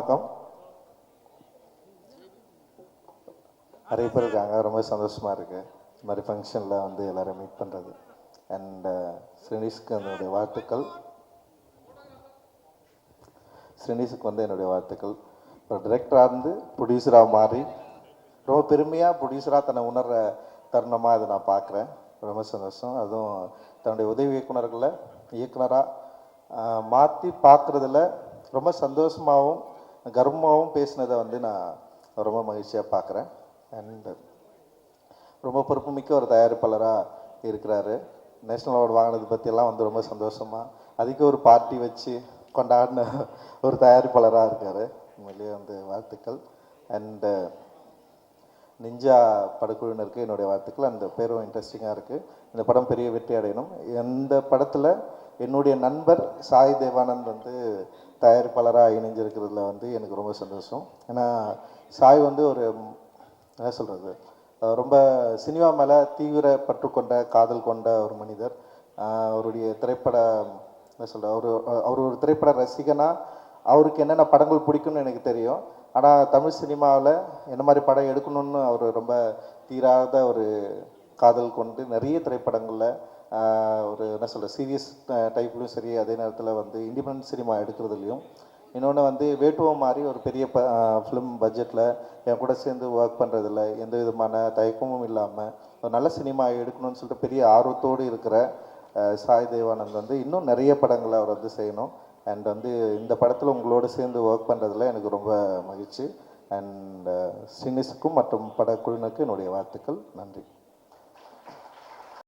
வணக்கம். நிறைய பேர் இருக்காங்க, ரொம்ப சந்தோஷமாக இருக்குது இந்த மாதிரி ஃபங்க்ஷனில் வந்து எல்லோரும் மீட் பண்ணுறது. அண்ட் ஸ்ரீனிஷ்க்கு என்னுடைய வாழ்த்துக்கள். ஸ்ரீனிஷுக்கு வந்து என்னுடைய வாழ்த்துக்கள். ஒரு டிரெக்டராக இருந்து ப்ரொடியூசராக மாறி ரொம்ப பெருமையாக ப்ரொடியூசராக தன்னை உணர்கிற தருணமாக அதை நான் பார்க்குறேன். ரொம்ப சந்தோஷம். அதுவும் தன்னுடைய உதவி இயக்குனராக மாற்றி பார்க்குறதுல ரொம்ப சந்தோஷமாகவும் கர்வமாகவும் பேசினதை வந்து நான் ரொம்ப மகிழ்ச்சியாக பார்க்குறேன். அண்ட் ரொம்ப பொறுப்புமிக்க ஒரு தயாரிப்பாளராக இருக்கிறாரு. நேஷ்னல் அவார்டு வாங்கினது பற்றியெல்லாம் வந்து ரொம்ப சந்தோஷமாக அதுக்கு ஒரு பார்ட்டி வச்சு கொண்டாடின ஒரு தயாரிப்பாளராக இருக்கார். உண்மையிலேயே வந்து வாழ்த்துக்கள். அண்டு நிஞ்சா படக்குழுவினருக்கு என்னுடைய வாழ்த்துக்கள். அந்த பேரும் இன்ட்ரெஸ்டிங்காக இருக்குது. இந்த படம் பெரிய வெற்றி அடையணும். இந்த படத்தில் என்னுடைய நண்பர் சாய் தேவானந்த் வந்து தயாரிப்பாளராக இணைஞ்சிருக்கிறதுல வந்து எனக்கு ரொம்ப சந்தோஷம். ஏன்னா சாய் வந்து ஒரு என்ன சொல்கிறது, ரொம்ப சினிமா மேலே தீவிர பற்று கொண்ட காதல் கொண்ட ஒரு மனிதர். அவருடைய திரைப்பட என்ன சொல்கிற அவர் ஒரு திரைப்பட ரசிகனாக அவருக்கு என்னென்ன படங்கள் பிடிக்கும்னு எனக்கு தெரியும். ஆனால் தமிழ் சினிமாவில் என்ன மாதிரி படம் எடுக்கணும்னு அவர் ரொம்ப தீராத ஒரு காதல் கொண்டு நிறைய திரைப்படங்களில் ஒரு என்ன சொல்கிற சீரியஸ் டைப்லையும் சரி, அதே நேரத்தில் வந்து இண்டிபெண்டன்ட் சினிமா எடுக்கிறதுலையும். இன்னொன்று வந்து வேட்டுவம் மாதிரி ஒரு பெரிய ஃபிலிம் பட்ஜெட்டில் என் கூட சேர்ந்து ஒர்க் பண்ணுறதில்ல எந்த விதமான தயக்கமும் இல்லாமல் ஒரு நல்ல சினிமா எடுக்கணும்னு சொல்லிட்டு பெரிய ஆர்வத்தோடு இருக்கிற சாய் தேவானந்த் வந்து இன்னும் நிறைய படங்களை அவர் வந்து செய்யணும். அண்ட் வந்து இந்த படத்தில் உங்களோடு சேர்ந்து ஒர்க் பண்ணுறதுல எனக்கு ரொம்ப மகிழ்ச்சி. அண்ட் ஸ்ரீனிஷுக்கும் மற்றும் படக்குழுவினருக்கு என்னுடைய வாழ்த்துக்கள். நன்றி.